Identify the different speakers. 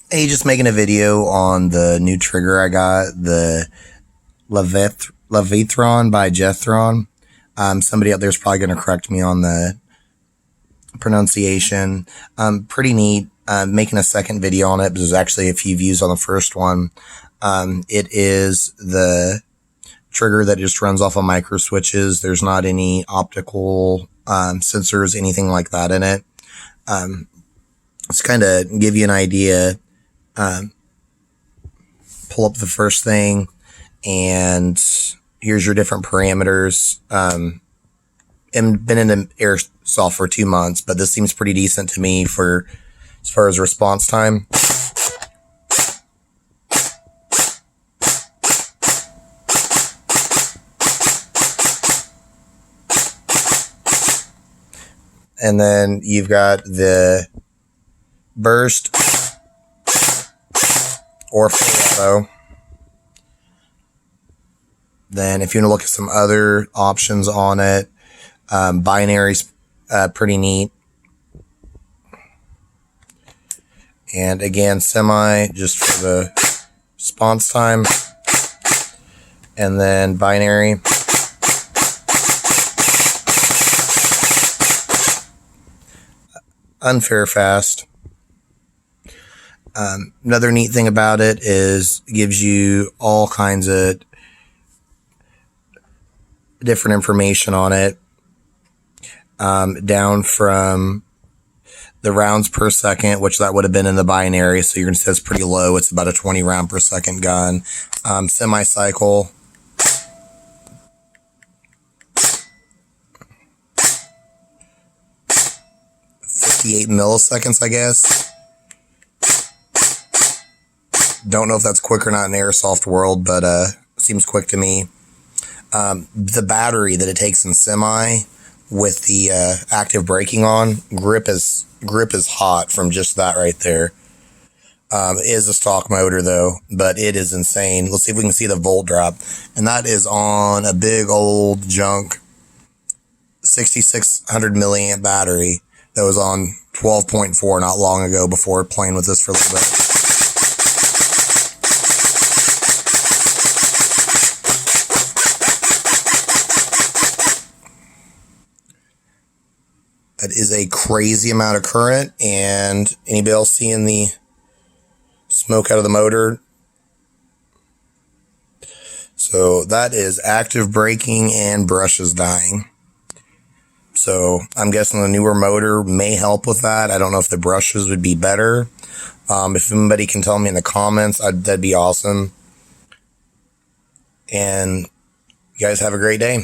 Speaker 1: Hey, just making a video on the new trigger I got, the Leviathan by Jefftron. Somebody out there is probably going to correct me on the pronunciation. Pretty neat. Making a second video on it, but there's actually a few views on the first one. It is the trigger that just runs off of micro switches. There's not any optical sensors, anything like that in it. Let's kind of give you an idea. Pull up the first thing, and here's your different parameters. I've been in the airsoft for 2 months, but this seems pretty decent to me for as far as response time. And then you've got the burst or full auto. Then if you want to look at some other options on it, binary's pretty neat. And again, semi just for the response time. And then binary. Unfair fast. Another neat thing about it is it gives you all kinds of different information on it, down from the rounds per second, which that would have been in the binary, so you're going to see it's pretty low. It's about a 20 round per second gun. Semi-cycle. .58 milliseconds, I guess. Don't know if that's quick or not in airsoft world, but seems quick to me. The battery that it takes in semi with the active braking on, grip is hot from just that right there. It is a stock motor though, but it is insane. Let's see if we can see the volt drop, and that is on a big old junk 6600 milliamp battery that was on 12.4 not long ago before playing with this for a little bit. That is a crazy amount of current, and anybody else seeing the smoke out of the motor? So that is active braking and brushes dying. So I'm guessing the newer motor may help with that. I don't know if the brushes would be better. If anybody can tell me in the comments, that'd be awesome. And you guys have a great day.